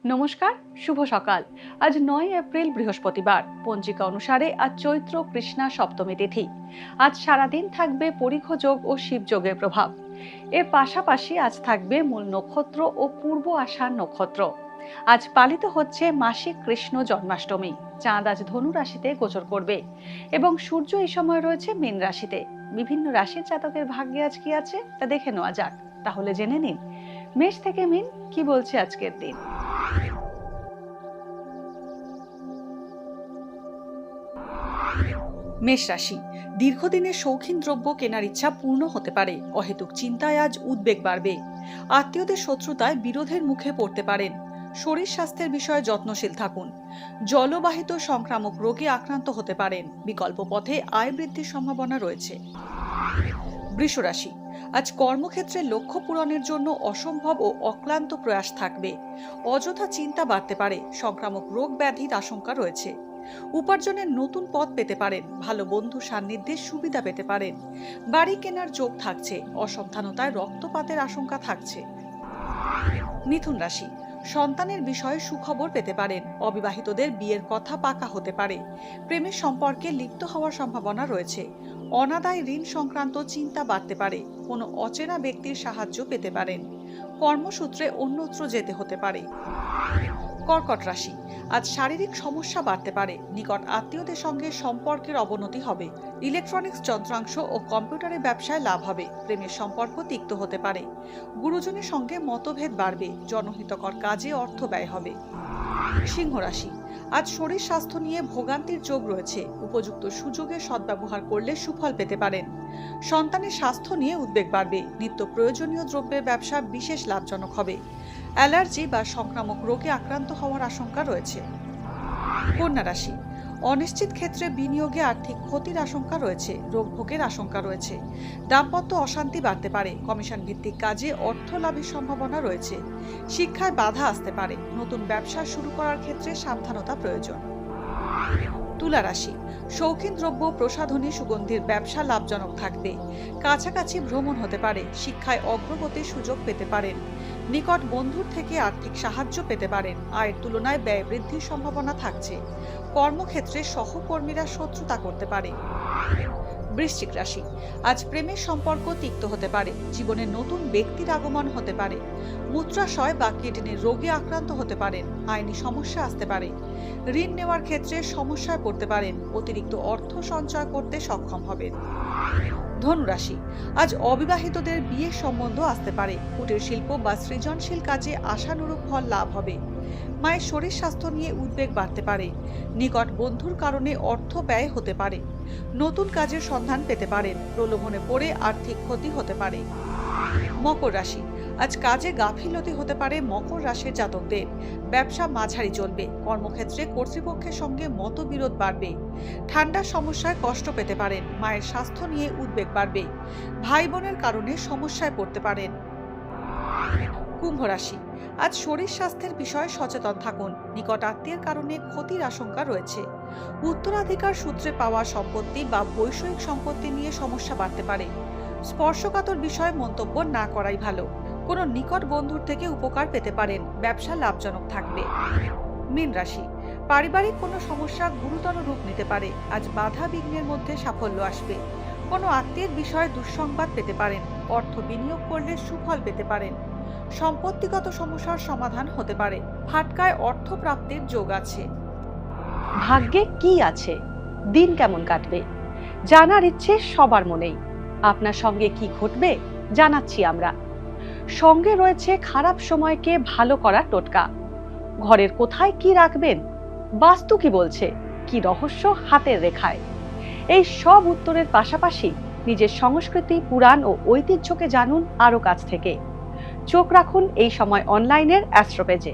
নমস্কার, শুভ সকাল। আজ 9 এপ্রিল বৃহস্পতিবার। পঞ্জিকা অনুসারে আজ চৈত্র কৃষ্ণা সপ্তমী তিথি। আজ সারাদিন থাকবে পরিখ যোগ ও শিবযোগের প্রভাব। এর পাশাপাশি আজ থাকবে মূল নক্ষত্র ও পূর্ব আষাঢ় নক্ষত্র। আজ পালিত হচ্ছে মাসিক কৃষ্ণ জন্মাষ্টমী। চাঁদ আজ ধনু রাশিতে গোচর করবে এবং সূর্য এই সময় রয়েছে মীন রাশিতে। বিভিন্ন রাশির জাতকের ভাগ্যে আজ কি আছে তা দেখে নেওয়া যাক। তাহলে জেনে নিন মেষ থেকে মীন কি বলছে আজকের দিন। মেষ রাশি, দীর্ঘদিনের শৌখিন দ্রব্য কেনার ইচ্ছা পূর্ণ হতে পারে। অহেতুক চিন্তায় আজ উদ্বেগ বাড়বে। আত্মীয়দের শত্রুতায় বিরোধের মুখে পড়তে পারেন। শরীর স্বাস্থ্যের বিষয়ে যত্নশীল থাকুন। জলবাহিত সংক্রামক রোগে আক্রান্ত হতে পারেন। বিকল্প পথে আয় বৃদ্ধির সম্ভাবনা রয়েছে। বৃষ রাশি, আজ কর্মক্ষেত্রে লক্ষ্য পূরণের জন্য অসম্ভব ও অক্লান্ত প্রয়াস থাকবে। অযথা চিন্তা বাড়তে পারে। সংক্রামক রোগ ব্যাধির আশঙ্কা রয়েছে। উপার্জনের নতুন পথ পেতে পারেন। ভালো বন্ধু সান্নিধ্যে সুবিধা পেতে পারেন। বাড়ি কেনার যোগ থাকছে। অসাবধানতায় রক্তপাতের আশঙ্কা থাকছে। মিথুন রাশি, সন্তানের বিষয়ে সুখবর পেতে পারেন। অবিবাহিতদের বিয়ের কথা পাকা হতে পারে। প্রেমের সম্পর্কে লিপ্ত হওয়ার সম্ভাবনা রয়েছে। অনাদায় ঋণ সংক্রান্ত চিন্তা বাড়তে পারে। কোনো অচেনা ব্যক্তির সাহায্য পেতে পারেন। কর্মসূত্রে অন্যত্র যেতে হতে পারে। কর্কট রাশি, আজ শারীরিক সমস্যা বাড়তে পারে। নিকট আত্মীয়দের সঙ্গে সম্পর্কের অবনতি হবে। ইলেকট্রনিক্স যন্ত্রাংশ ও কম্পিউটারের ব্যবসায় লাভ হবে। প্রেমের সম্পর্ক তিক্ত হতে পারে। গুরুজনের সঙ্গে মতভেদ বাড়বে। জনহিতকর কাজে অর্থ ব্যয় হবে। সিংহ রাশি, আজ শরীর স্বাস্থ্য নিয়ে ভোগান্তির যোগ রয়েছে। উপযুক্ত সুযোগের সদ্ব্যবহার করলে সুফল পেতে পারেন। সন্তানের স্বাস্থ্য নিয়ে উদ্বেগ বাড়বে। নিত্য প্রয়োজনীয় দ্রব্যের ব্যবসা বিশেষ লাভজনক হবে। অ্যালার্জি বা সংক্রামক রোগে আক্রান্ত হওয়ার আশঙ্কা রয়েছে। কন্যা রাশি, অনিশ্চিত ক্ষেত্রে বিনিয়োগে আর্থিক ক্ষতির আশঙ্কা রয়েছে। রোগ ভোগের আশঙ্কা রয়েছে। দাম্পত্য অশান্তি বাড়তে পারে। কমিশন ভিত্তিক কাজে অর্থ লাভের সম্ভাবনা রয়েছে। শিক্ষায় বাধা আসতে পারে। নতুন ব্যবসা শুরু করার ক্ষেত্রে সাবধানতা প্রয়োজন। তুলা রাশি, শৌখিন দ্রব্য প্রসাধনী সুগন্ধির ব্যবসা লাভজনক থাকবে। কাছাকাছি ভ্রমণ হতে পারে। শিক্ষায় অগ্রগতির সুযোগ পেতে পারেন। নিকট বন্ধুর থেকে আর্থিক সাহায্য পেতে পারেন। আয়ের তুলনায় ব্যয় বৃদ্ধির সম্ভাবনা থাকছে। কর্মক্ষেত্রে সহকর্মীরা শত্রুতা করতে পারে। বৃশ্চিক রাশি, আজ প্রেমের সম্পর্ক তিক্ত হতে পারে। জীবনে নতুন ব্যক্তির আগমন হতে পারে। মূত্রাশয় বা কিডনির রোগে আক্রান্ত হতে পারেন। আইনি সমস্যা আসতে পারে। ঋণ নেওয়ার ক্ষেত্রে সমস্যায় পড়তে পারেন। অতিরিক্ত অর্থ সঞ্চয় করতে সক্ষম হবেন। ধনুরাশি, আজ অবিবাহিতদের বিয়ের সম্বন্ধ আসতে পারে। কুটির শিল্প বা সৃজনশীল কাজে আশানুরূপ ফল লাভ হবে। মায়ের শরীর স্বাস্থ্য নিয়ে উদ্বেগ বাড়তে পারে। নিকট বন্ধুর কারণে অর্থ ব্যয় হতে পারে। নতুন কাজের সন্ধান পেতে পারেন। প্রলোভনে পড়ে আর্থিক ক্ষতি হতে পারে। মকর রাশি, আজ কাজে গাফিলতি হতে পারে মকর রাশির জাতকদের। ব্যবসা মাঝারি চলবে। কর্মক্ষেত্রে কর্তৃপক্ষের সঙ্গে মতবিরোধ বাড়বে। ঠান্ডার সমস্যায় কষ্ট পেতে পারেন। মায়ের স্বাস্থ্য নিয়ে উদ্বেগ বাড়বে। ভাই বোনের কারণে সমস্যায় পড়তে পারেন। কুম্ভ রাশি, আজ শরীর স্বাস্থ্যের বিষয়ে সচেতন থাকুন। নিকট আত্মীয়ের কারণে ক্ষতির আশঙ্কা রয়েছে। উত্তরাধিকার সূত্রে পাওয়া সম্পত্তি বা বৈষয়িক সম্পত্তি নিয়ে সমস্যা বাড়তে পারে। স্পর্শকাতর বিষয়ে মন্তব্য না করাই ভালো। কোনো নিকট বন্ধুর থেকে উপকার পেতে পারেন। ব্যবসা লাভজনক থাকবে। মীন রাশি, পারিবারিক কোনো সমস্যা গুরুতর রূপ নিতে পারে। আজ বাধা বিঘ্নের মধ্যে সাফল্য আসবে। কোনো আত্মীয়ের বিষয়ে দুঃসংবাদ পেতে পারেন। অর্থ বিনিয়োগ করলে সুফল পেতে পারেন। সম্পত্তিগত সমস্যার সমাধান হতে পারে। ফাটকায় অর্থ প্রাপ্তির যোগ আছে। ভাগ্যে কি আছে, দিন কেমন কাটবে, জানার ইচ্ছে সবার মনেই। আপনার সঙ্গে কি ঘটবে জানাচ্ছি আমরা। সঙ্গে রয়েছে খারাপ সময়কে ভালো করার টোটকা। ঘরের কোথায় কি রাখবেন, বাস্তু কি বলছে, কি রহস্য হাতের রেখায়। এই সব উত্তরের পাশাপাশি নিজের সংস্কৃতি, পুরাণ ও ঐতিহ্যকে জানুন আরো কাছ থেকে। চোখ রাখুন এই সময় অনলাইনের অ্যাস্ট্রো পেজে।